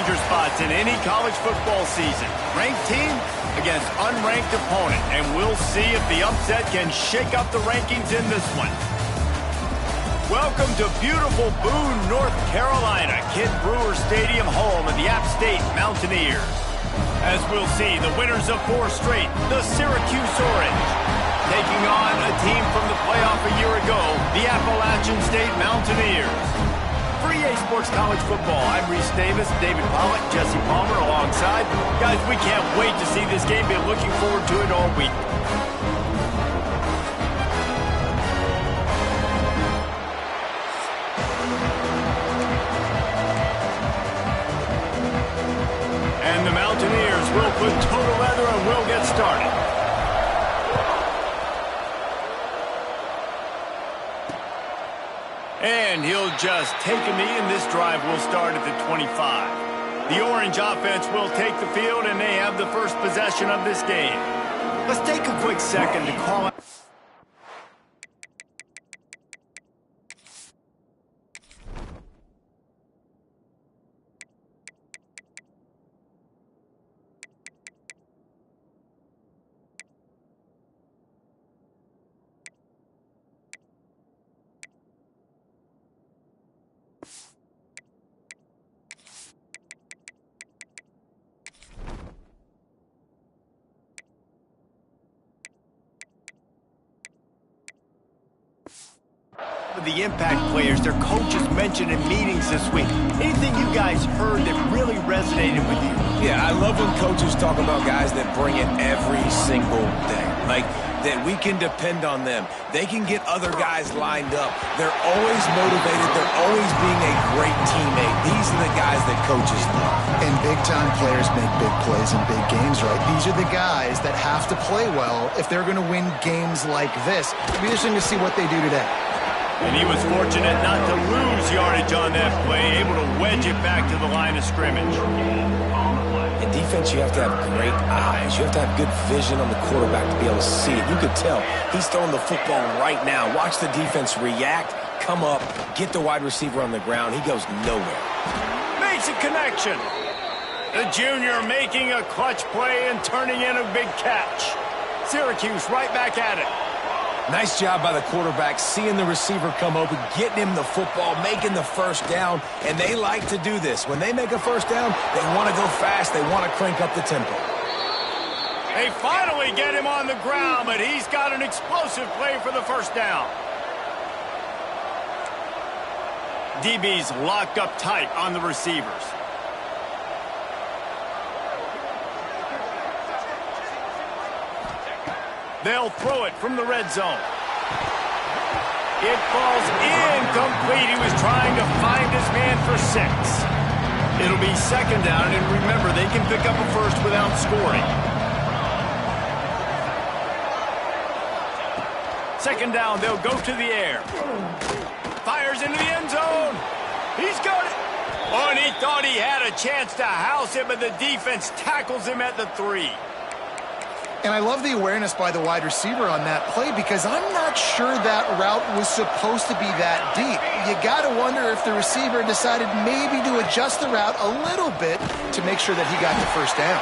danger spots in any college football season. Ranked team against unranked opponent, and we'll see if the upset can shake up the rankings in this one. Welcome to beautiful Boone, North Carolina, Kid Brewer Stadium, home of the App State Mountaineers. As we'll see, the winners of 4 straight, the Syracuse Orange, taking on a team from the playoff a year ago, the Appalachian State Mountaineers. For EA Sports College Football, I'm Reese Davis, David Pollack, Jesse Palmer alongside. Guys, we can't wait to see this game. Been looking forward to it all week. And the Mountaineers will put total leather and we'll get started. And he'll just take a knee, and this drive will start at the 25. The Orange offense will take the field, and they have the first possession of this game. Let's take a quick second to call out. The impact players, their coaches mentioned in meetings this week. Anything you guys heard that really resonated with you? Yeah, I love when coaches talk about guys that bring it every single day. Like, that we can depend on them. They can get other guys lined up. They're always motivated. They're always being a great teammate. These are the guys that coaches love. And big-time players make big plays in big games, right? These are the guys that have to play well if they're going to win games like this. It'll be interesting to see what they do today. And he was fortunate not to lose yardage on that play, able to wedge it back to the line of scrimmage. In defense, you have to have great eyes. You have to have good vision on the quarterback to be able to see it. You could tell he's throwing the football right now. Watch the defense react, come up, get the wide receiver on the ground. He goes nowhere. Makes a connection. The junior making a clutch play and turning in a big catch. Syracuse right back at it. Nice job by the quarterback, seeing the receiver come open, getting him the football, making the first down, and they like to do this. When they make a first down, they want to go fast, they want to crank up the tempo. They finally get him on the ground, but he's got an explosive play for the first down. DB's locked up tight on the receivers. They'll throw it from the red zone. It falls incomplete. He was trying to find his man for 6. It'll be second down, and remember, they can pick up a first without scoring. Second down, they'll go to the air. Fires into the end zone. He's got it. Oh, and he thought he had a chance to house him, but the defense tackles him at the 3. And I love the awareness by the wide receiver on that play because I'm not sure that route was supposed to be that deep. You got to wonder if the receiver decided maybe to adjust the route a little bit to make sure that he got the first down.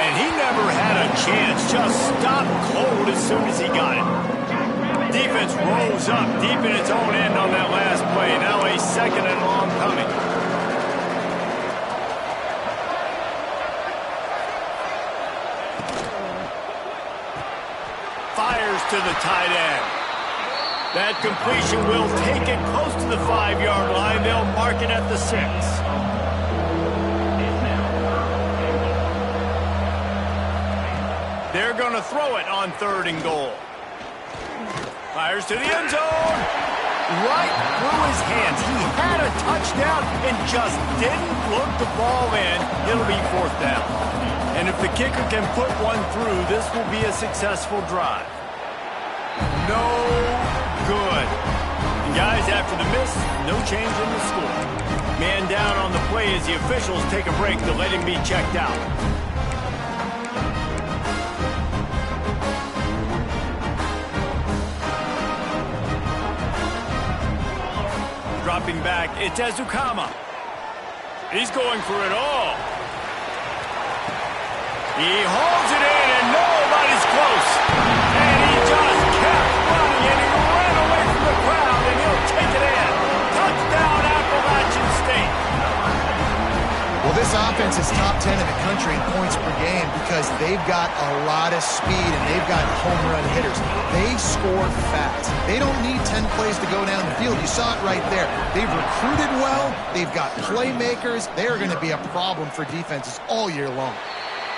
And he never had a chance, just stopped cold as soon as he got it. Defense rose up deep in its own end on that last play. Now a second and long coming. Fires to the tight end. That completion will take it close to the 5-yard line. They'll mark it at the 6. They're going to throw it on 3rd and goal. Fires to the end zone. Right through his hands. He had a touchdown and just didn't look the ball in. It'll be 4th down. And if the kicker can put one through, this will be a successful drive. No good. And guys, after the miss, no change in the score. Man down on the play as the officials take a break to let him be checked out. Dropping back, it's Ezukama. He's going for it all. He holds it in, and nobody's close. And he just kept running, and he ran away from the crowd, and he'll take it in. Touchdown, Appalachian State. Well, this offense is top 10 in the country in points per game because they've got a lot of speed and they've got home run hitters. They score fast. They don't need 10 plays to go down the field. You saw it right there. They've recruited well. They've got playmakers. They're going to be a problem for defenses all year long.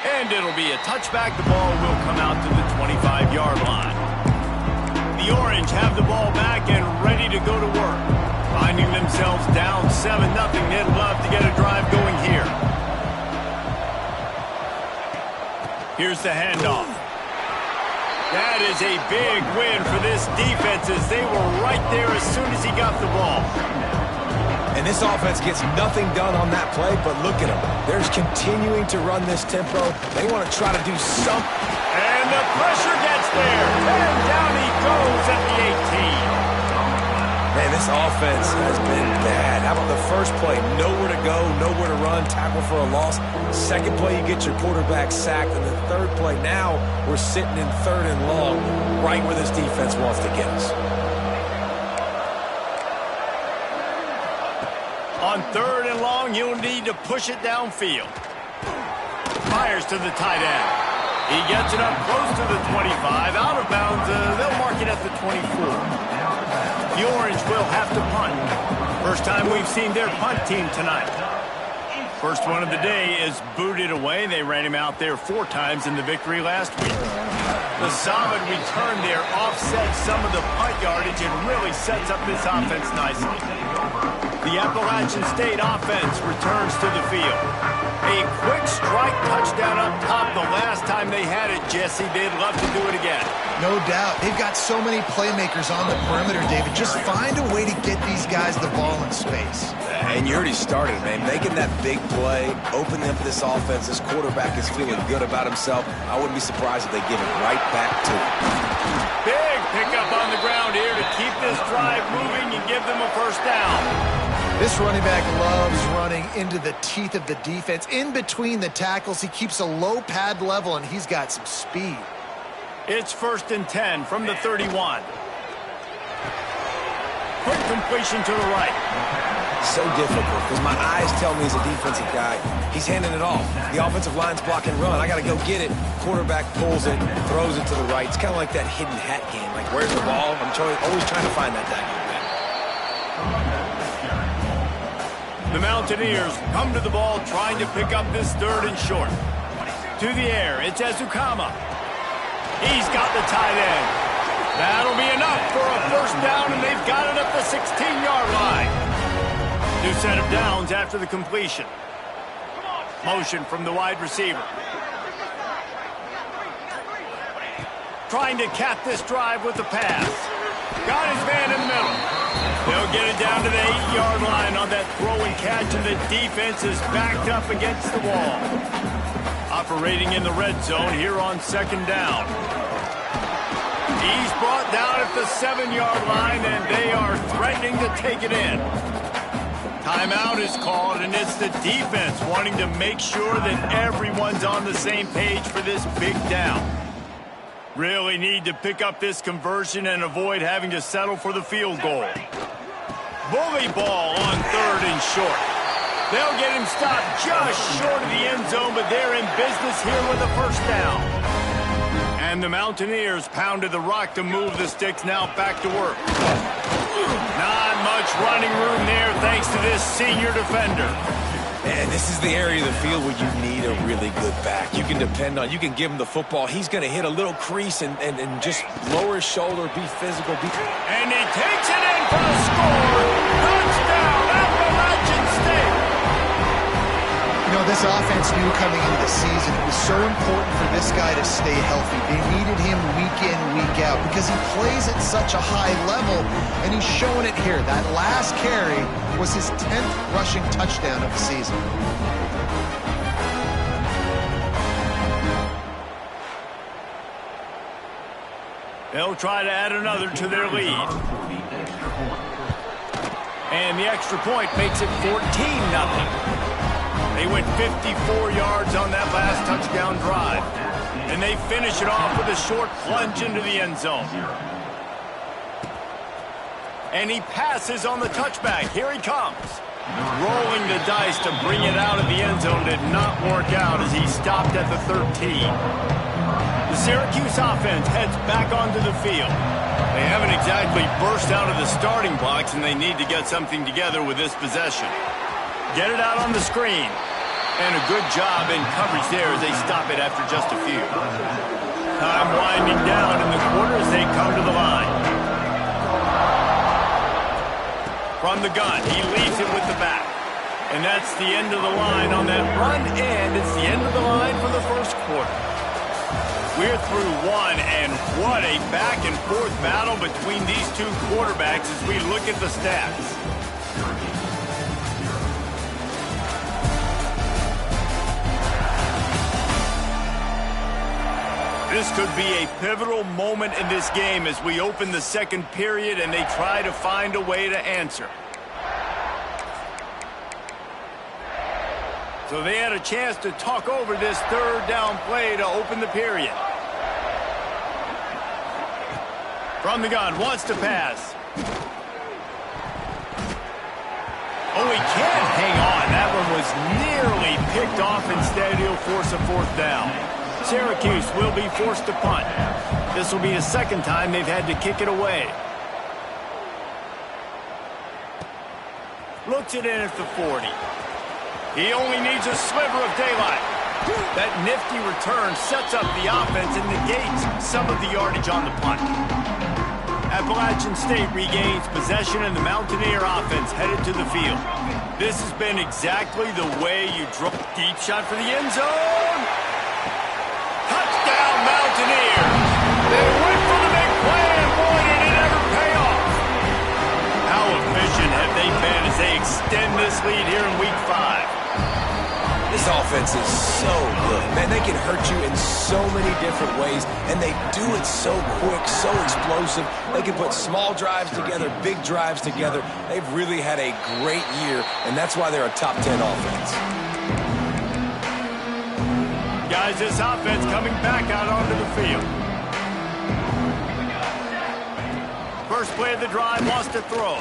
And it'll be a touchback. The ball will come out to the 25-yard line. The Orange have the ball back and ready to go to work. Finding themselves down 7-0. They'd love to get a drive going here. Here's the handoff. That is a big win for this defense as they were right there as soon as he got the ball. And this offense gets nothing done on that play, but look at them. They're continuing to run this tempo. They want to try to do something. And the pressure gets there. And down he goes at the 18. Man, this offense has been bad. How about the first play? Nowhere to go, nowhere to run, tackle for a loss. Second play, you get your quarterback sacked. And the third play, now we're sitting in 3rd and long, right where this defense wants to get us. On 3rd and long, you'll need to push it downfield. Fires to the tight end. He gets it up close to the 25. Out of bounds, they'll mark it at the 24. The Orange will have to punt. First time we've seen their punt team tonight. First one of the day is booted away. They ran him out there 4 times in the victory last week. The solid return there offsets some of the punt yardage and really sets up this offense nicely. The Appalachian State offense returns to the field. A quick strike touchdown up top the last time they had it, Jesse. They'd love to do it again. No doubt. They've got so many playmakers on the perimeter, David. Just find a way to get these guys the ball in space. And you already started, man. Making that big play, opening up this offense. This quarterback is feeling good about himself. I wouldn't be surprised if they give it right back to him. Big pickup on the ground here to keep this drive moving and give them a first down. This running back loves running into the teeth of the defense. In between the tackles, he keeps a low pad level, and he's got some speed. It's 1st and 10 from the 31. Quick completion to the right. So difficult because my eyes tell me as a defensive guy, he's handing it off. The offensive line's block and run. I got to go get it. Quarterback pulls it, throws it to the right. It's kind of like that hidden hat game. Like, where's the ball? I'm always trying to find that diagonal. The Mountaineers come to the ball trying to pick up this 3rd and short. To the air, it's Ezukama. He's got the tight end. That'll be enough for a first down, and they've got it up the 16-yard line. New set of downs after the completion. Motion from the wide receiver. Trying to cap this drive with the pass. Got his man in the middle. They'll get it down to the 8-yard line on that throw and catch, and the defense is backed up against the wall. Operating in the red zone here on 2nd down. He's brought down at the 7-yard line, and they are threatening to take it in. Timeout is called, and it's the defense wanting to make sure that everyone's on the same page for this big down. Really need to pick up this conversion and avoid having to settle for the field goal. Bully ball on 3rd and short. They'll get him stopped just short of the end zone, but they're in business here with a first down. And the Mountaineers pounded the rock to move the sticks, now back to work. Not much running room there thanks to this senior defender. And this is the area of the field where you need a really good back. You can depend on, you can give him the football. He's going to hit a little crease and just lower his shoulder, be physical. And he takes it in for a score. Touchdown, Appalachian State. You know, this offense knew coming into the season it was so important for this guy to stay healthy. They needed him week in, week out because he plays at such a high level, and he's showing it here. That last carry was his 10th rushing touchdown of the season. They'll try to add another to their lead. And the extra point makes it 14-0. They went 54 yards on that last touchdown drive. And they finish it off with a short plunge into the end zone. And he passes on the touchback. Here he comes. Rolling the dice to bring it out of the end zone did not work out as he stopped at the 13. The Syracuse offense heads back onto the field. They haven't exactly burst out of the starting blocks, and they need to get something together with this possession. Get it out on the screen. And a good job in coverage there as they stop it after just a few. Time winding down in the quarter as they come to the line. From the gun, he leaves it with the back. And that's the end of the line on that run, and it's the end of the line for the first quarter. We're through one, and what a back-and-forth battle between these two quarterbacks as we look at the stats. This could be a pivotal moment in this game as we open the second period and they try to find a way to answer. So they had a chance to talk over this third down play to open the period. From the gun, wants to pass. Oh, he can't hang on. That one was nearly picked off. Instead, he'll force a fourth down. Syracuse will be forced to punt. This will be the second time they've had to kick it away. Looks it in at the 40. He only needs a sliver of daylight. That nifty return sets up the offense and negates some of the yardage on the punt. Appalachian State regains possession and the Mountaineer offense headed to the field. This has been exactly the way you draw. Deep shot for the end zone. Touchdown Mountaineers. They went for the big play, and boy, did it ever pay off. How efficient have they been as they extend this lead here in Week 5? This offense is so good. Man, they can hurt you in so many different ways, and they do it so quick, so explosive. They can put small drives together, big drives together. They've really had a great year, and that's why they're a top 10 offense. Guys, this offense coming back out onto the field. First play of the drive, wants to throw.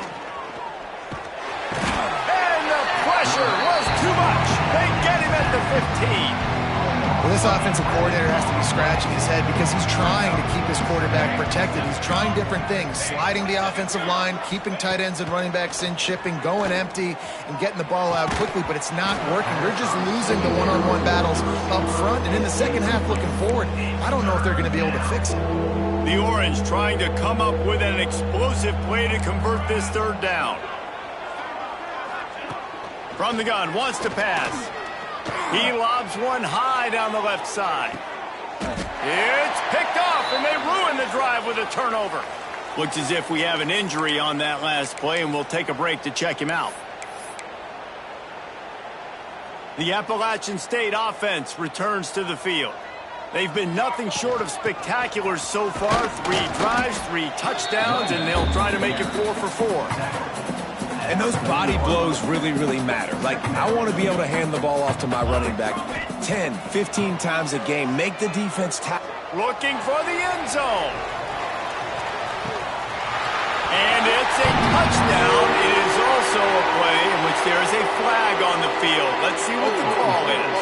And the pressure was too much. They get him at the 15. Well, this offensive coordinator has to be scratching his head because he's trying to keep his quarterback protected. He's trying different things, sliding the offensive line, keeping tight ends and running backs in, chipping, going empty, and getting the ball out quickly, but it's not working. They're just losing the one-on-one battles up front, and in the second half looking forward, I don't know if they're going to be able to fix it. The Orange trying to come up with an explosive play to convert this third down. From the gun, wants to pass. He lobs one high down the left side. It's picked off, and they ruin the drive with a turnover. Looks as if we have an injury on that last play, and we'll take a break to check him out. The Appalachian State offense returns to the field. They've been nothing short of spectacular so far. 3 drives, 3 touchdowns, and they'll try to make it 4 for 4. And those body blows really, really matter. Like, I want to be able to hand the ball off to my running back 10, 15 times a game. Make the defense looking for the end zone. And it's a touchdown. It is also a play in which there is a flag on the field. Let's see what the call is.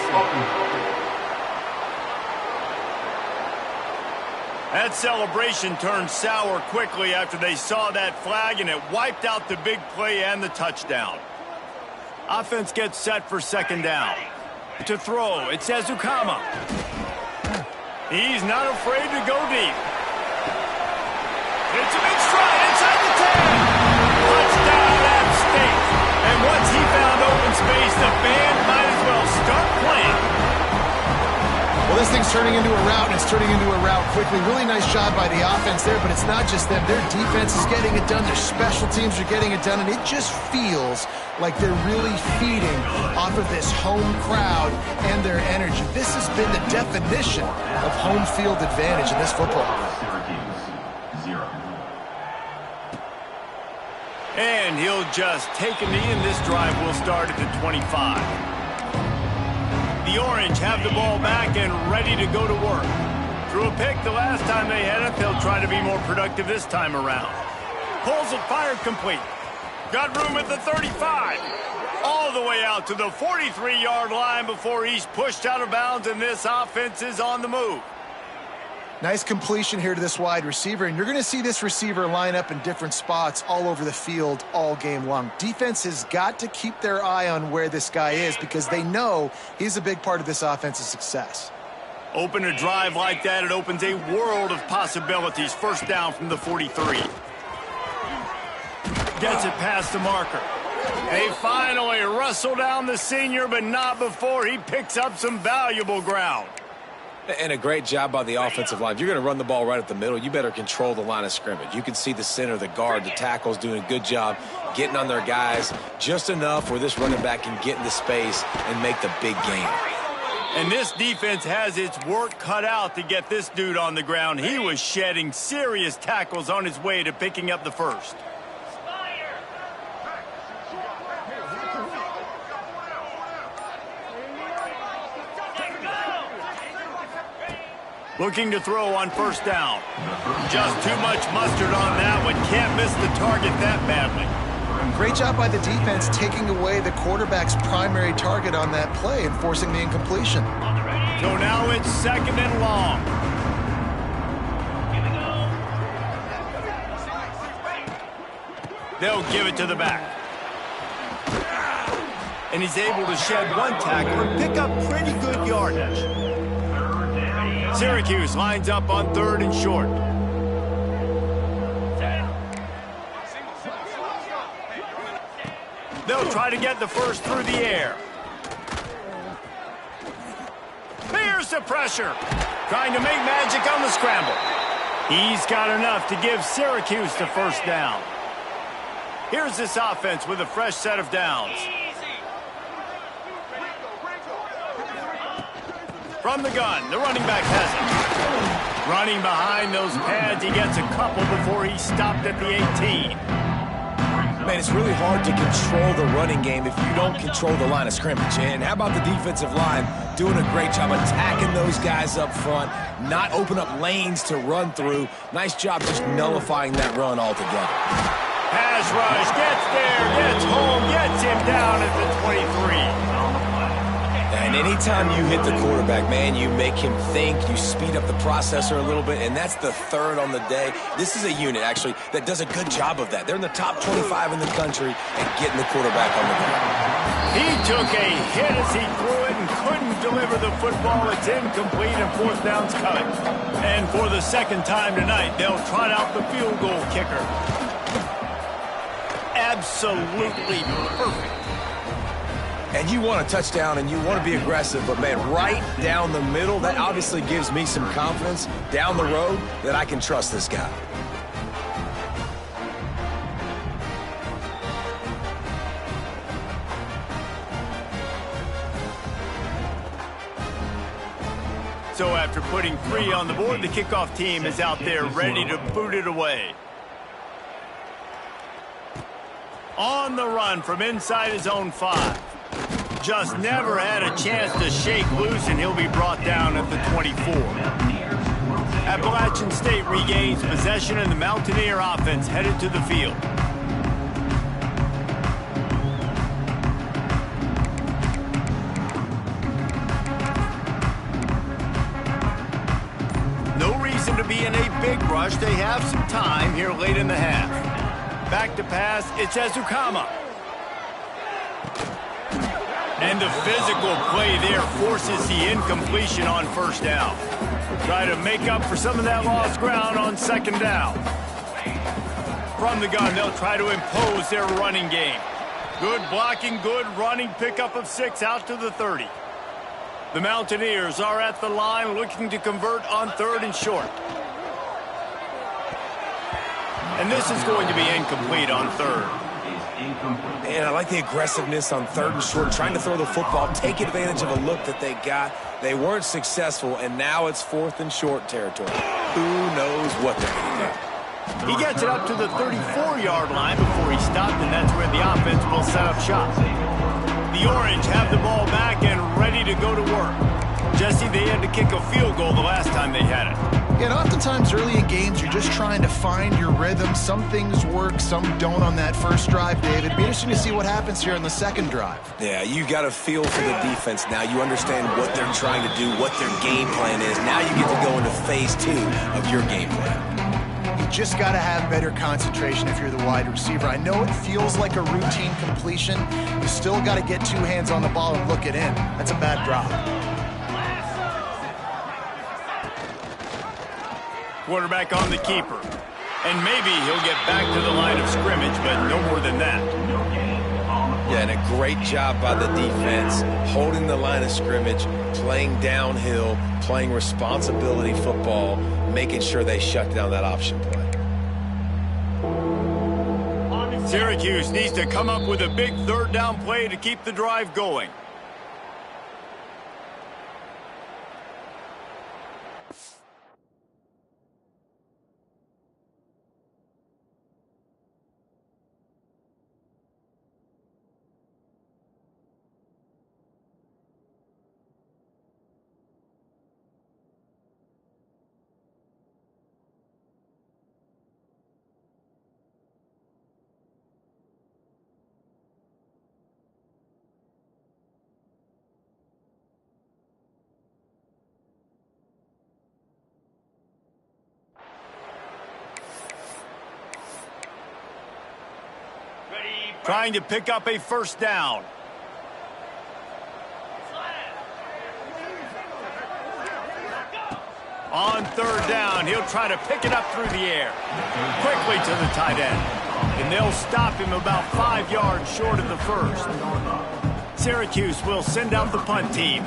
That celebration turned sour quickly after they saw that flag, and it wiped out the big play and the touchdown. Offense gets set for second down. To throw, it's Ezukama. He's not afraid to go deep. It's a big stride inside the 10. Touchdown, App State. And once he found open space, the band might as well start playing. Well, this thing's turning into a route, and it's turning into a route quickly. Really nice job by the offense there, but it's not just them. Their defense is getting it done. Their special teams are getting it done, and it just feels like they're really feeding off of this home crowd and their energy. This has been the definition of home field advantage in this football. And he'll just take a knee, and this drive will start at the 25. The Orange have the ball back and ready to go to work. Threw a pick the last time they had it. They'll try to be more productive this time around. Pulls it, fired complete. Got room at the 35. All the way out to the 43-yard line before he's pushed out of bounds, and this offense is on the move. Nice completion here to this wide receiver, and you're going to see this receiver line up in different spots all over the field all game long. Defense has got to keep their eye on where this guy is because they know he's a big part of this offense's success. Open a drive like that, it opens a world of possibilities. First down from the 43. Gets it past the marker. They finally wrestle down the senior, but not before he picks up some valuable ground. And a great job by the offensive line. If you're going to run the ball right at the middle, you better control the line of scrimmage. You can see the center, the guard, the tackles doing a good job getting on their guys just enough where this running back can get into space and make the big gain. And this defense has its work cut out to get this dude on the ground. He was shedding serious tackles on his way to picking up the first. Looking to throw on first down. Just too much mustard on that one. Can't miss the target that badly. Great job by the defense taking away the quarterback's primary target on that play and forcing the incompletion. So now it's second and long. They'll give it to the back. And he's able to shed one tackle and pick up pretty good yardage. Syracuse lines up on third and short. They'll try to get the first through the air. Here's the pressure. Trying to make magic on the scramble. He's got enough to give Syracuse the first down. Here's this offense with a fresh set of downs. From the gun, the running back has it. Running behind those pads, he gets a couple before he's stopped at the 18. Man, it's really hard to control the running game if you don't control the line of scrimmage. And how about the defensive line doing a great job attacking those guys up front, not open up lanes to run through. Nice job just nullifying that run altogether. Pass rush, gets there, gets home, gets him down at the 23. And anytime you hit the quarterback, man, you make him think, you speed up the processor a little bit, and that's the third on the day. This is a unit, actually, that does a good job of that. They're in the top 25 in the country and getting the quarterback on the ground. He took a hit as he threw it and couldn't deliver the football. It's incomplete and fourth down's coming. And for the second time tonight, they'll trot out the field goal kicker. Absolutely perfect. And you want a touchdown and you want to be aggressive, but, man, right down the middle, that obviously gives me some confidence down the road that I can trust this guy. So after putting 3 on the board, the kickoff team is out there ready to boot it away. On the run from inside his own 5. Just never had a chance to shake loose, and he'll be brought down at the 24. Appalachian State regains possession, and the Mountaineer offense headed to the field. No reason to be in a big rush. They have some time here late in the half. Back to pass, it's Ezukama. And the physical play there forces the incompletion on first down. Try to make up for some of that lost ground on second down. From the gun, they'll try to impose their running game. Good blocking, good running, pickup of 6 out to the 30. The Mountaineers are at the line looking to convert on third and short. And this is going to be incomplete on third. Man, I like the aggressiveness on third and short, trying to throw the football, take advantage of a look that they got. They weren't successful, and now it's fourth and short territory. Who knows what they're going to do? He gets it up to the 34-yard line before he stopped, and that's where the offense will set up shop. The Orange have the ball back and ready to go to work. Jesse, they had to kick a field goal the last time they had it. And oftentimes early in games, you're just trying to find your rhythm. Some things work, some don't on that first drive, David. It'll be interesting to see what happens here on the second drive. Yeah, you got a feel for the defense now. You understand what they're trying to do, what their game plan is. Now you get to go into phase 2 of your game plan. You just got to have better concentration if you're the wide receiver. I know it feels like a routine completion. You still got to get 2 hands on the ball and look it in. That's a bad drop. Quarterback on the keeper. And maybe he'll get back to the line of scrimmage, but no more than that. Yeah, and a great job by the defense, holding the line of scrimmage, playing downhill, playing responsibility football, making sure they shut down that option play. Syracuse needs to come up with a big third down play to keep the drive going. Trying to pick up a first down. On third down, he'll try to pick it up through the air. Quickly to the tight end. And they'll stop him about 5 yards short of the first. Syracuse will send out the punt team.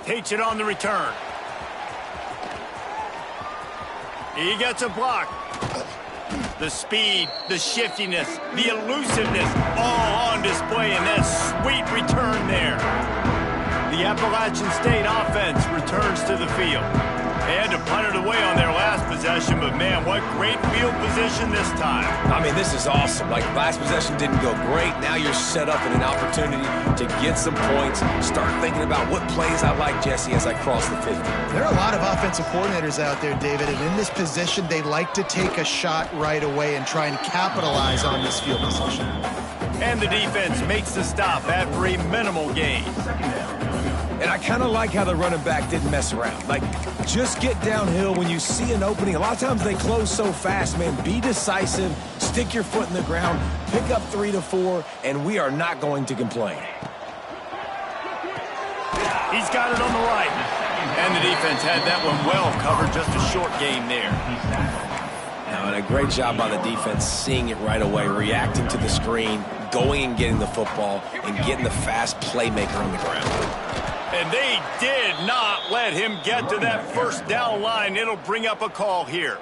Takes it on the return. He gets a block. The speed, the shiftiness, the elusiveness, all on display in that sweet return there. The Appalachian State offense returns to the field. They had to punt it away on their last possession, but man, what great field position this time. I mean, this is awesome. Like, last possession didn't go great. Now you're set up in an opportunity to get some points. Start thinking about what plays I like, Jesse, as I cross the 50. There are a lot of offensive coordinators out there, David, and in this position, they like to take a shot right away and try and capitalize on this field position. And the defense makes the stop after a minimal gain. And I kind of like how the running back didn't mess around. Like, just get downhill when you see an opening. A lot of times they close so fast, man. Be decisive, stick your foot in the ground, pick up 3 to 4, and we are not going to complain. He's got it on the right. And the defense had that one well covered, just a short gain there. Now, and a great job by the defense seeing it right away, reacting to the screen, going and getting the football, and getting the fast playmaker on the ground. And they did not let him get to that first down line. It'll bring up a call here.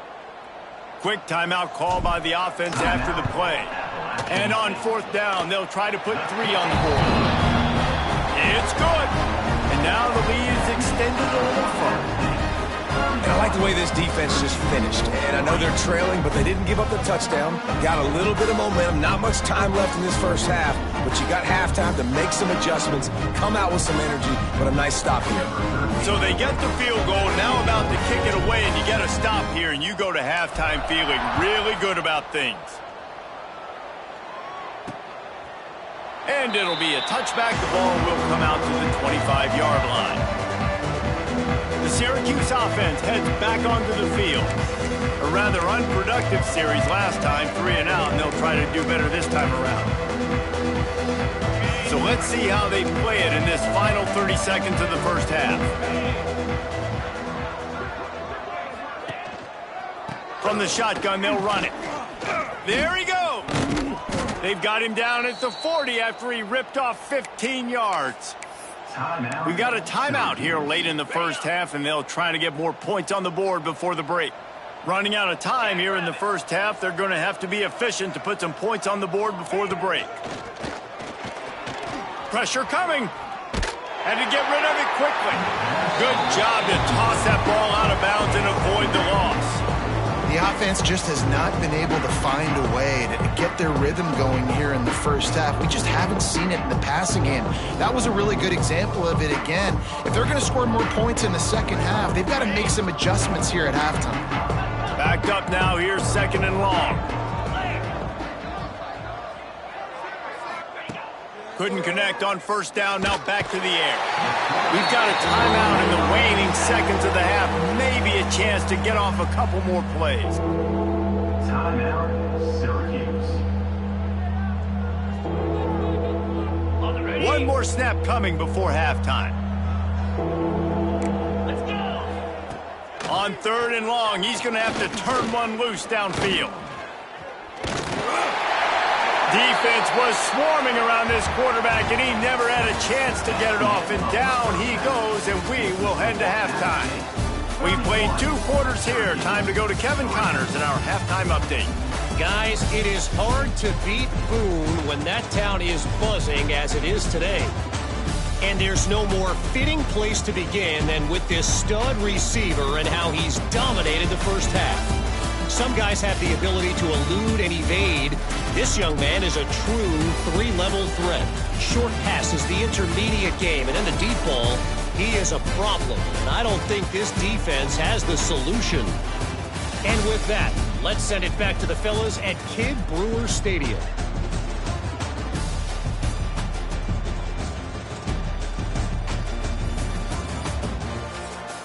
Quick timeout call by the offense after the play. And on fourth down, they'll try to put 3 on the board. It's good. And now the lead is extended a little further. And I like the way this defense just finished. And I know they're trailing, but they didn't give up the touchdown. Got a little bit of momentum. Not much time left in this first half, but you got halftime to make some adjustments, come out with some energy, but a nice stop here. So they get the field goal, now about to kick it away, and you get a stop here, and you go to halftime feeling really good about things. And it'll be a touchback. The ball will come out to the 25-yard line. The Syracuse offense heads back onto the field. A rather unproductive series last time, 3 and out, and they'll try to do better this time around. So let's see how they play it in this final 30 seconds of the first half. From the shotgun, they'll run it. There he goes. They've got him down at the 40 after he ripped off 15 yards. We got a timeout here late in the first half, and they'll try to get more points on the board before the break. Running out of time here in the first half, they're going to have to be efficient to put some points on the board before the break. Pressure coming. And to get rid of it quickly. Good job to toss that ball out of bounds and avoid the loss. The offense just has not been able to find a way to get their rhythm going here in the first half. We just haven't seen it in the passing game. That was a really good example of it again. If they're going to score more points in the second half, they've got to make some adjustments here at halftime. Backed up now, here's 2nd and long. Couldn't connect on 1st down, now back to the air. We've got a timeout in the waning seconds of the half. Maybe a chance to get off a couple more plays. Timeout, Syracuse. One more snap coming before halftime. Let's go. On 3rd and long, he's going to have to turn one loose downfield. Defense was swarming around this quarterback, and he never had a chance to get it off. And down he goes, and we will head to halftime. We played 2 quarters here. Time to go to Kevin Connors in our halftime update. Guys, it is hard to beat Boone when that town is buzzing as it is today. And there's no more fitting place to begin than with this stud receiver and how he's dominated the first half. Some guys have the ability to elude and evade. This young man is a true 3-level threat. Short passes, the intermediate game, and then the deep ball, he is a problem. And I don't think this defense has the solution. And with that, let's send it back to the fellas at Kidd Brewer Stadium.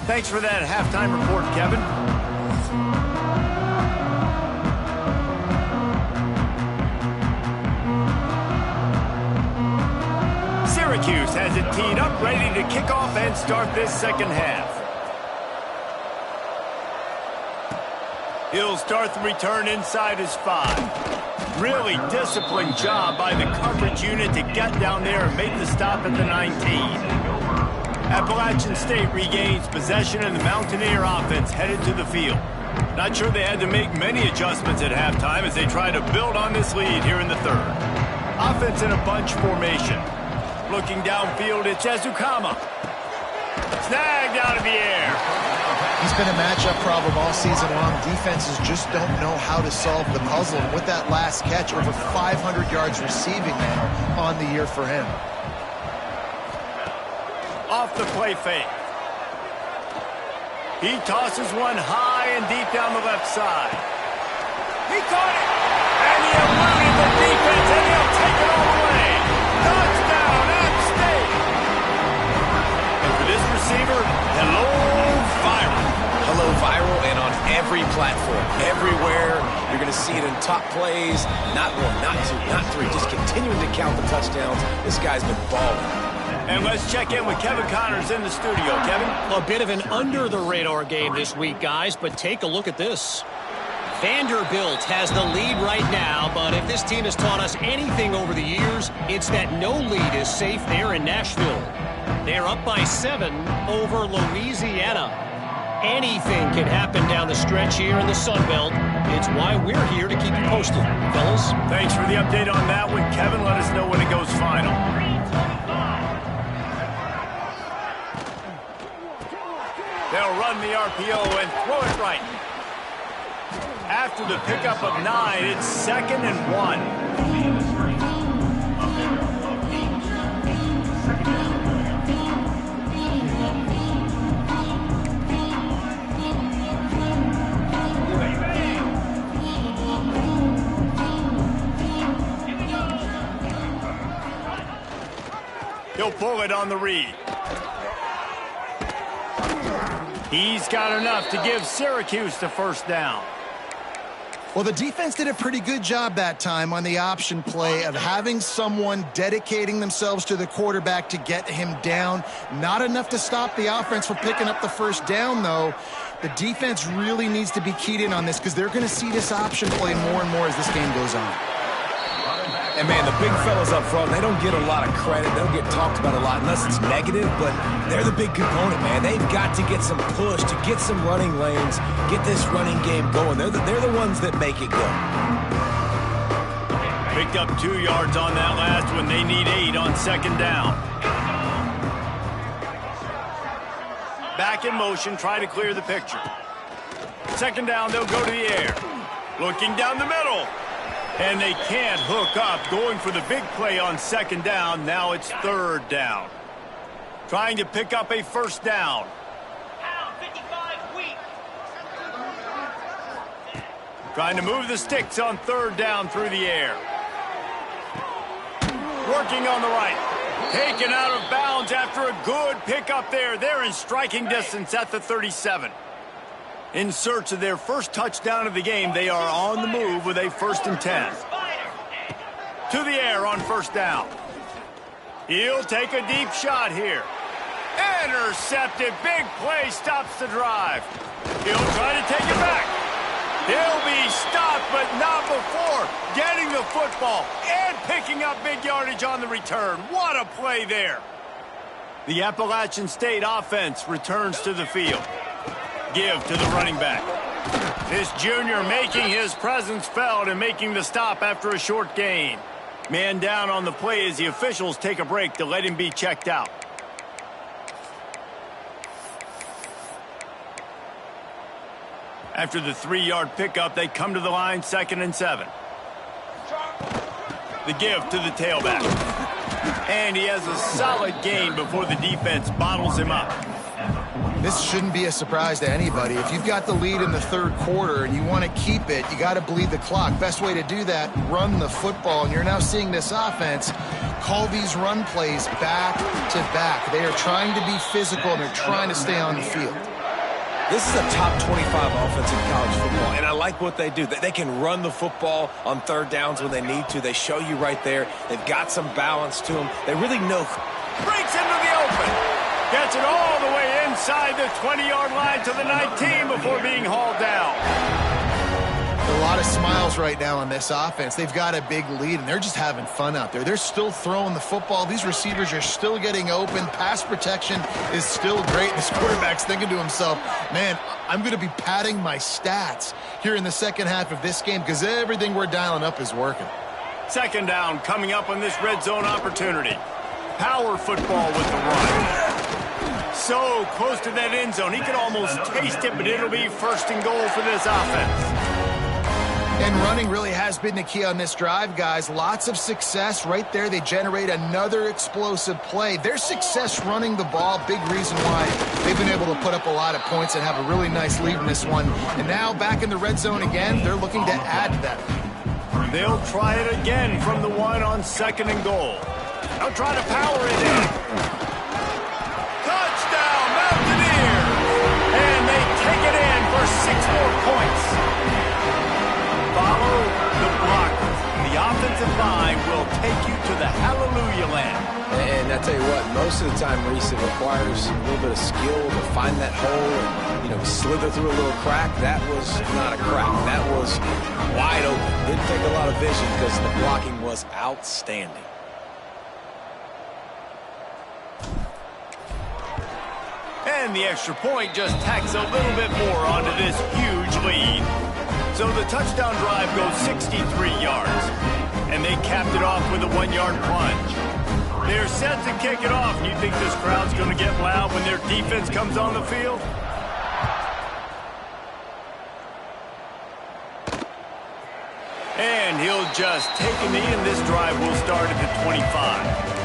Thanks for that halftime report, Kevin. Syracuse has it teed up, ready to kick off and start this second half. He'll start the return inside his 5. Really disciplined job by the coverage unit to get down there and make the stop at the 19. Appalachian State regains possession, and the Mountaineer offense headed to the field. Not sure they had to make many adjustments at halftime as they try to build on this lead here in the 3rd. Offense in a bunch formation. Looking downfield, it's Ezukama. Snagged out of the air. He's been a matchup problem all season long. Defenses just don't know how to solve the puzzle. And with that last catch, over 500 yards receiving now on the year for him. Off the play fake. He tosses one high and deep down the left side. He caught it! And he eluded the defense, and he'll take it all the way. Touchdown, App State! And for this receiver, hello, viral. Hello, viral, and on every platform, everywhere. You're going to see it in top plays. Not 1, not 2, not 3. Just continuing to count the touchdowns. This guy's been balling. And let's check in with Kevin Connors in the studio. Kevin? A bit of an under-the-radar game this week, guys, but take a look at this. Vanderbilt has the lead right now, but if this team has taught us anything over the years, it's that no lead is safe there in Nashville. They're up by 7 over Louisiana. Anything can happen down the stretch here in the Sun Belt. It's why we're here to keep you posted, fellas. Thanks for the update on that one, Kevin. Let us know when it goes final. They'll run the RPO and throw it right. After the pickup of 9, it's 2nd and 1. He'll pull it on the read. He's got enough to give Syracuse the 1st down. Well, the defense did a pretty good job that time on the option play of having someone dedicating themselves to the quarterback to get him down. Not enough to stop the offense from picking up the 1st down, though. The defense really needs to be keyed in on this because they're going to see this option play more and more as this game goes on. And, man, the big fellas up front, they don't get a lot of credit. They don't get talked about a lot unless it's negative, but they're the big component, man. They've got to get some push, to get some running lanes, get this running game going. They're the ones that make it go. Picked up 2 yards on that last one. They need 8 on 2nd down. back in motion, try to clear the picture. Second down, they'll go to the air. Looking down the middle. And they can't hook up, going for the big play on second down. Now it's third down. Trying to pick up a first down. Trying to move the sticks on third down through the air. Working on the right. Taken out of bounds after a good pickup there. They're in striking distance at the 37. In search of their first touchdown of the game, they are on the move with a 1st and 10. To the air on first down. He'll take a deep shot here. Intercepted. Big play stops the drive. He'll try to take it back. He'll be stopped, but not before getting the football and picking up big yardage on the return. What a play there. The Appalachian State offense returns to the field. Give to the running back. This junior making his presence felt and making the stop after a short gain. Man down on the play as the officials take a break to let him be checked out. After the 3-yard pickup, they come to the line, 2nd and 7. The give to the tailback. And he has a solid gain before the defense bottles him up. This shouldn't be a surprise to anybody. If you've got the lead in the third quarter and you want to keep it, you got to bleed the clock. Best way to do that, run the football. And you're now seeing this offense call these run plays back to back. They are trying to be physical and they're trying to stay on the field. This is a top 25 offense in college football, and I like what they do. They can run the football on third downs when they need to. They show you right there. They've got some balance to them. They really know. Breaks into the open. Gets it all the way inside the 20-yard line to the 19 before being hauled down. A lot of smiles right now on this offense. They've got a big lead, and they're just having fun out there. They're still throwing the football. These receivers are still getting open. Pass protection is still great. This quarterback's thinking to himself, man, I'm going to be padding my stats here in the second half of this game because everything we're dialing up is working. Second down coming up on this red zone opportunity. Power football with the run. So close to that end zone. He could almost taste it, but it'll be 1st and goal for this offense. And running really has been the key on this drive, guys. Lots of success right there. They generate another explosive play. Their success running the ball, big reason why they've been able to put up a lot of points and have a really nice lead in this one. And now back in the red zone again, they're looking to add to that. They'll try it again from the 1 on 2nd and goal. They'll try to power it in. Touchdown, Mountaineers! And they take it in for 6 more points. Follow the blockers. The offensive line will take you to the hallelujah land. And I tell you what, most of the time, Reese, it requires a little bit of skill to find that hole and, slither through a little crack. That was not a crack. That was wide open. Didn't take a lot of vision because the blocking was outstanding. And the extra point just tacks a little bit more onto this huge lead. So the touchdown drive goes 63 yards. And they capped it off with a 1-yard plunge. They're set to kick it off. You think this crowd's going to get loud when their defense comes on the field? And he'll just take a knee, and this drive will start at the 25.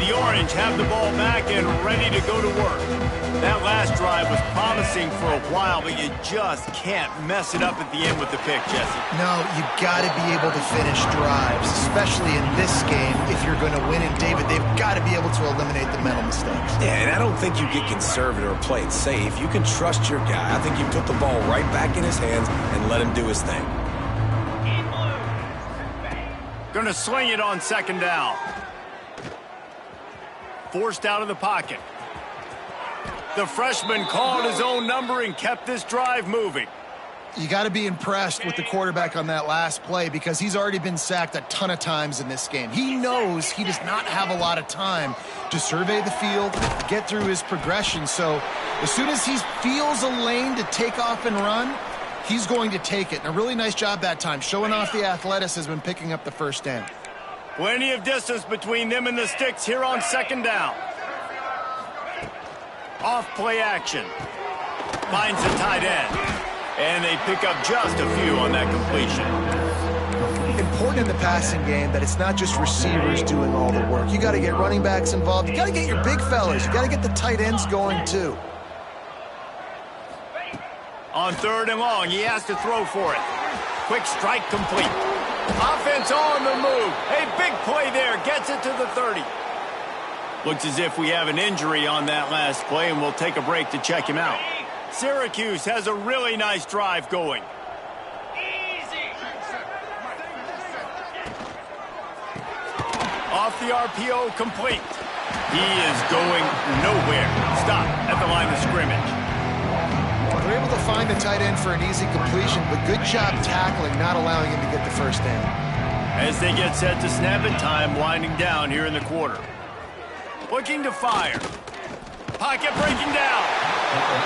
The Orange have the ball back and ready to go to work. That last drive was promising for a while, but you just can't mess it up at the end with the pick, Jesse. No, you got to be able to finish drives, especially in this game. If you're going to win, and David, they've got to be able to eliminate the mental mistakes. Yeah, and I don't think you get conservative or play it safe. You can trust your guy. I think you put the ball right back in his hands and let him do his thing. Going to swing it on second down. Forced out of the pocket. The freshman called his own number and kept this drive moving. You got to be impressed with the quarterback on that last play because he's already been sacked a ton of times in this game. He knows he does not have a lot of time to survey the field, get through his progression. So as soon as he feels a lane to take off and run, he's going to take it. And a really nice job that time, showing off the athleticism and picking up the first down. Plenty of distance between them and the sticks here on second down. Off play action. Finds the tight end. And they pick up just a few on that completion. Important in the passing game that it's not just receivers doing all the work. You got to get running backs involved. You got to get your big fellas. You got to get the tight ends going too. On 3rd and long, he has to throw for it. Quick strike complete. Offense on the move. A big play there. Gets it to the 30. Looks as if we have an injury on that last play, and we'll take a break to check him out. Syracuse has a really nice drive going. Off the RPO, complete. He is going nowhere. Stop at the line of scrimmage. They're able to find the tight end for an easy completion, but good job tackling, not allowing him to get the first down. As they get set to snap it, time winding down here in the quarter. Looking to fire. Pocket breaking down.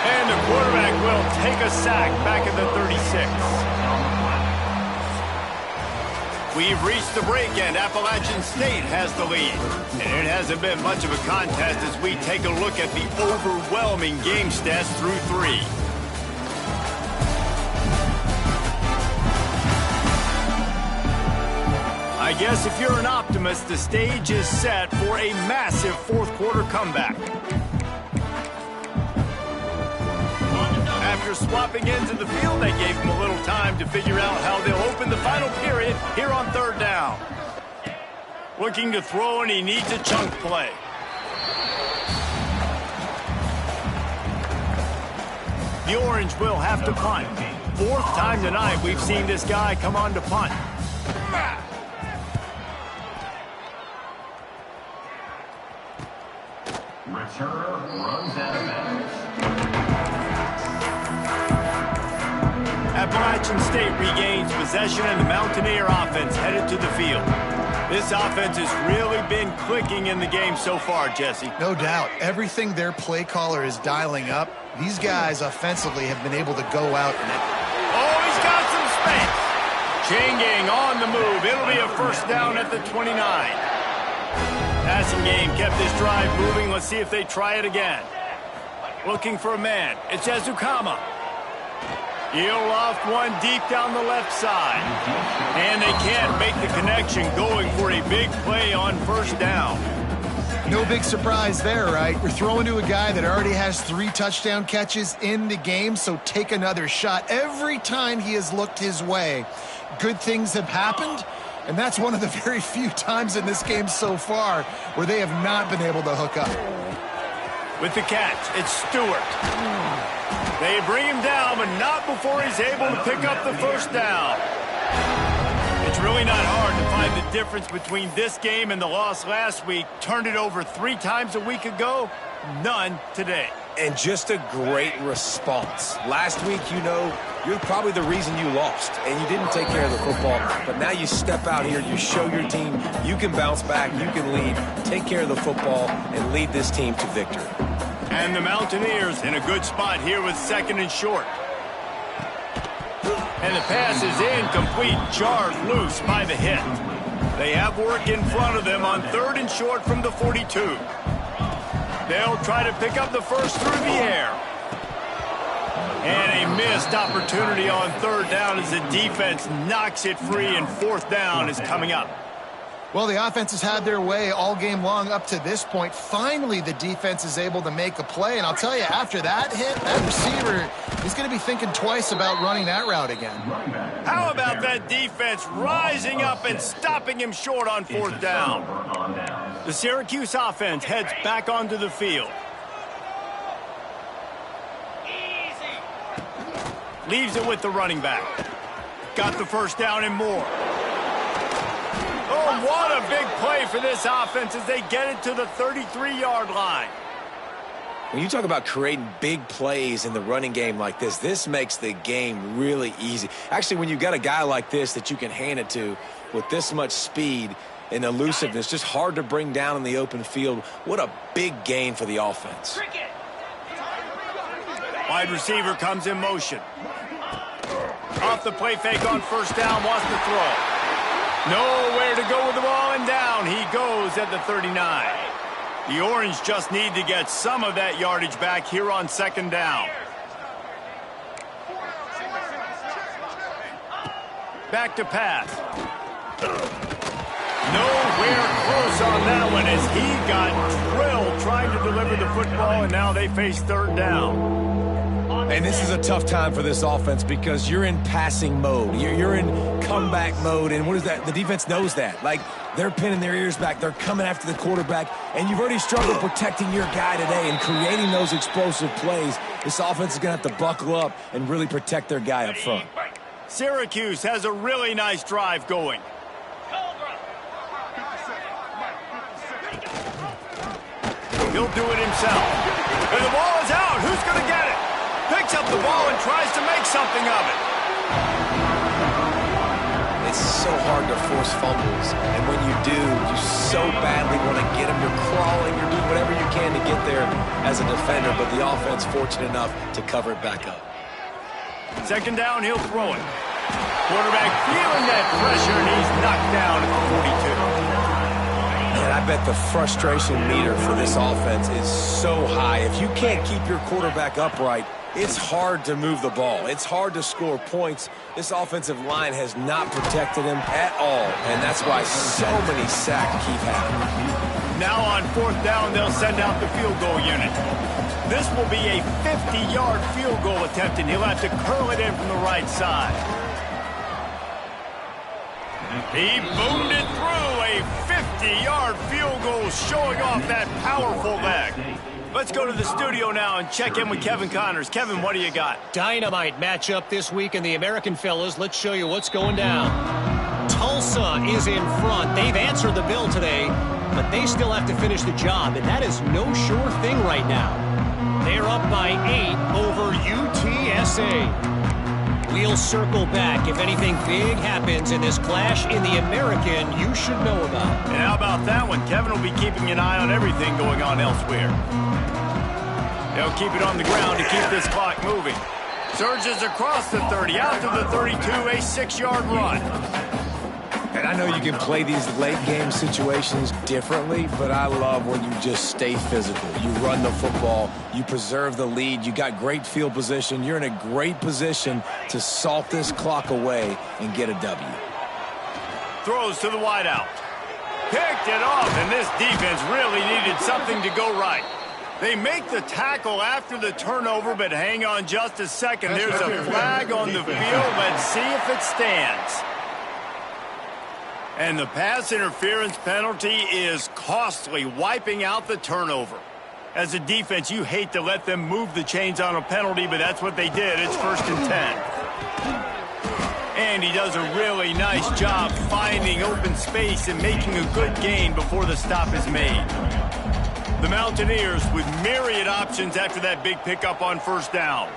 And the quarterback will take a sack back at the 36. We've reached the break, and Appalachian State has the lead. And it hasn't been much of a contest as we take a look at the overwhelming game stats through 3. I guess if you're an optimist, the stage is set for a massive fourth quarter comeback. After swapping ends of the field, they gave him a little time to figure out how they'll open the final period here on 3rd down. Looking to throw, and he needs a chunk play. The Orange will have to punt. 4th time tonight we've seen this guy come on to punt. Returner runs out of bounds. Appalachian State regains possession, and the Mountaineer offense headed to the field. This offense has really been clicking in the game so far, Jesse. No doubt. Everything their play caller is dialing up, these guys offensively have been able to go out and... Oh, he's got some space. Chain gang on the move. It'll be a first down at the 29. Passing game kept this drive moving. Let's see if they try it again. Looking for a man. It's Ezukama. He'll loft one deep down the left side. And they can't make the connection, going for a big play on first down. No big surprise there, right? You're throwing to a guy that already has 3 touchdown catches in the game, so take another shot. Every time he has looked his way, good things have happened, and that's one of the very few times in this game so far where they have not been able to hook up. With the catch, it's Stewart. They bring him down, but not before he's able to pick up the first down. It's really not hard to find the difference between this game and the loss last week. Turned it over 3 times a week ago, none today. And just a great response. Last week, you know, you're probably the reason you lost, and you didn't take care of the football. But now you step out here, you show your team you can bounce back, you can lead, take care of the football, and lead this team to victory. And the Mountaineers in a good spot here with 2nd and short. And the pass is incomplete, jarred loose by the hit. They have work in front of them on 3rd and short from the 42. They'll try to pick up the first through the air. And a missed opportunity on 3rd down as the defense knocks it free, and 4th down is coming up. Well, the offense has had their way all game long up to this point. Finally, the defense is able to make a play. And I'll tell you, after that hit, that receiver is going to be thinking twice about running that route again. How about that defense rising up and stopping him short on 4th down? The Syracuse offense heads back onto the field. Leaves it with the running back. Got the first down and more. Oh, what a big play for this offense as they get it to the 33-yard line. When you talk about creating big plays in the running game like this makes the game really easy. Actually, when you've got a guy like this that you can hand it to with this much speed and elusiveness, just hard to bring down in the open field, what a big gain for the offense. Wide receiver comes in motion. Off the play fake on first down, wants to throw. Nowhere to go with the ball, and down he goes at the 39. The Orange just need to get some of that yardage back here on second down. Back to pass. Nowhere close on that one as he got drilled trying to deliver the football, and now they face third down. And this is a tough time for this offense because you're in passing mode. You're in comeback mode, and what is that? The defense knows that. Like, they're pinning their ears back. They're coming after the quarterback, and you've already struggled protecting your guy today and creating those explosive plays. This offense is going to have to buckle up and really protect their guy up front. Syracuse has a really nice drive going. He'll do it himself. And the ball is out. Who's going to get it? Picks up the ball and tries to make something of it. It's so hard to force fumbles, and when you do, you so badly want to get them. You're crawling, you're doing whatever you can to get there as a defender, but the offense fortunate enough to cover it back up. Second down, he'll throw it. Quarterback feeling that pressure, and he's knocked down at the 42. And I bet the frustration meter for this offense is so high. If you can't keep your quarterback upright, it's hard to move the ball. It's hard to score points. This offensive line has not protected him at all, and that's why so many sacks keep happening. Now on fourth down, they'll send out the field goal unit. This will be a 50-yard field goal attempt, and he'll have to curl it in from the right side. He boomed it through, a 50-yard field goal showing off that powerful leg. Let's go to the studio now and check in with Kevin Connors. Kevin, what do you got? Dynamite matchup this week in the American fellas. Let's show you what's going down. Tulsa is in front. They've answered the bell today, but they still have to finish the job, and that is no sure thing right now. They're up by 8 over UTSA. We'll circle back. If anything big happens in this clash in the American, you should know about. And how about that one? Kevin will be keeping an eye on everything going on elsewhere. They'll keep it on the ground to keep this clock moving. Surges across the 30, out to the 32, a 6-yard run. And I know you can play these late-game situations differently, but I love when you just stay physical. You run the football, you preserve the lead, you got great field position, you're in a great position to salt this clock away and get a W. Throws to the wideout. Picked it off, and this defense really needed something to go right. They make the tackle after the turnover, but hang on just a second. There's a flag on the field. Let's see if it stands. And the pass interference penalty is costly, wiping out the turnover. As a defense, you hate to let them move the chains on a penalty, but that's what they did. It's 1st and 10. And he does a really nice job finding open space and making a good gain before the stop is made. The Mountaineers with myriad options after that big pickup on first down.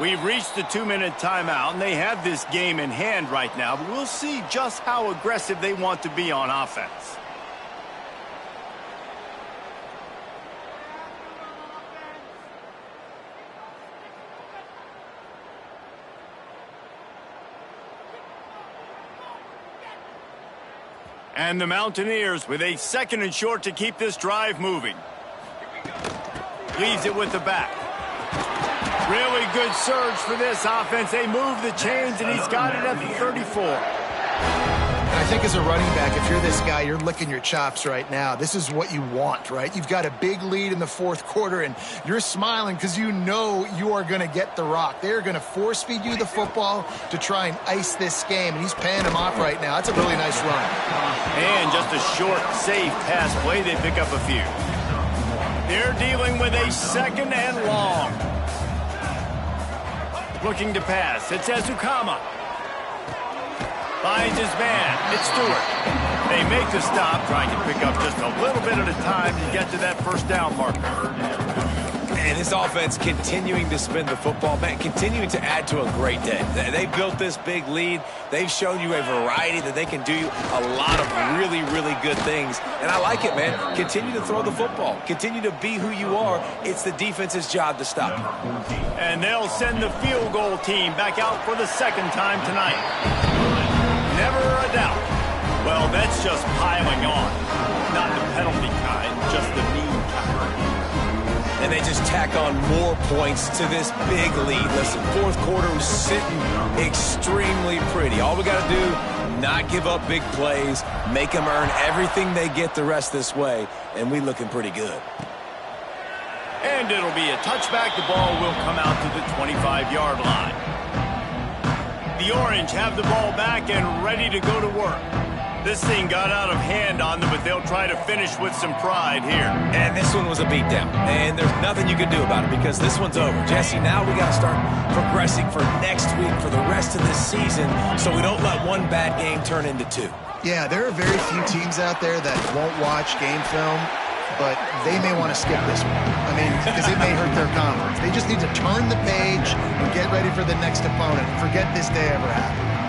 We've reached the 2-minute timeout, and they have this game in hand right now, but we'll see just how aggressive they want to be on offense. And the Mountaineers with a 2nd and short to keep this drive moving. Leaves it with the back. Really good surge for this offense. They move the chains, and he's got it at the 34. I think as a running back, if you're this guy, you're licking your chops right now. This is what you want, right? You've got a big lead in the 4th quarter, and you're smiling because you know you are going to get the rock. They're going to force-feed you the football to try and ice this game, and he's paying them off right now. That's a really nice run. And just a short, safe pass play. They pick up a few. They're dealing with a 2nd and long. Looking to pass. It's Ezukama. Finds his man. It's Stewart. They make the stop, trying to pick up just a little bit at a time to get to that first down marker. And this offense continuing to spin the football, man, continuing to add to a great day. They built this big lead. They've shown you a variety that they can do a lot of really, really good things. And I like it, man. Continue to throw the football. Continue to be who you are. It's the defense's job to stop you. And they'll send the field goal team back out for the 2nd time tonight. Never a doubt. Well, that's just piling on. Not the penalty kind, just the mean and they just tack on more points to this big lead. Listen, fourth quarter was sitting extremely pretty. All we got to do, not give up big plays, make them earn everything they get the rest this way, and we looking pretty good. And it'll be a touchback. The ball will come out to the 25-yard line. The Orange have the ball back and ready to go to work. This thing got out of hand on them, but they'll try to finish with some pride here. And this one was a beatdown, and there's nothing you can do about it because this one's over. Jesse, now we got to start progressing for next week, for the rest of this season, so we don't let one bad game turn into two. Yeah, there are very few teams out there that won't watch game film, but they may want to skip this one. I mean, because it may hurt their confidence. They just need to turn the page and get ready for the next opponent and forget this day ever happened.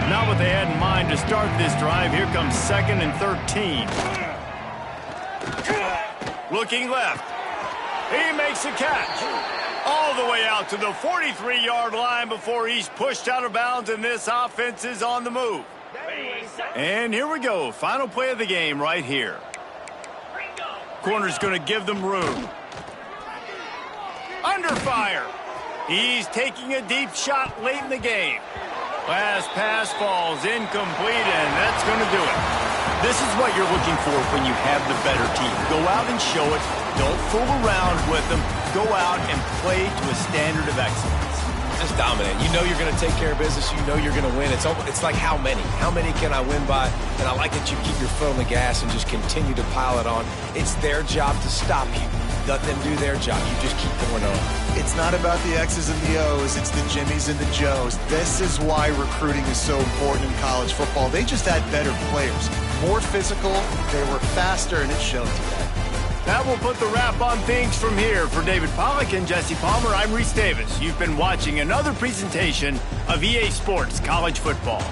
Not what they had in mind to start this drive. Here comes 2nd and 13. Looking left. He makes a catch. All the way out to the 43-yard line before he's pushed out of bounds, and this offense is on the move. And here we go. Final play of the game right here. Corner's going to give them room. Under fire. He's taking a deep shot late in the game. Last pass falls incomplete, and that's going to do it. This is what you're looking for when you have the better team. Go out and show it. Don't fool around with them. Go out and play to a standard of excellence. Just dominate. You know you're going to take care of business. You know you're going to win. It's like how many? How many can I win by? And I like that you keep your foot on the gas and just continue to pile it on. It's their job to stop you. Let them do their job. You just keep going on. It's not about the X's and the O's. It's the Jimmies and the Joes. This is why recruiting is so important in college football. They just had better players. More physical, they were faster, and it showed today. That will put the wrap on things from here. For David Pollack and Jesse Palmer, I'm Reese Davis. You've been watching another presentation of EA Sports College Football.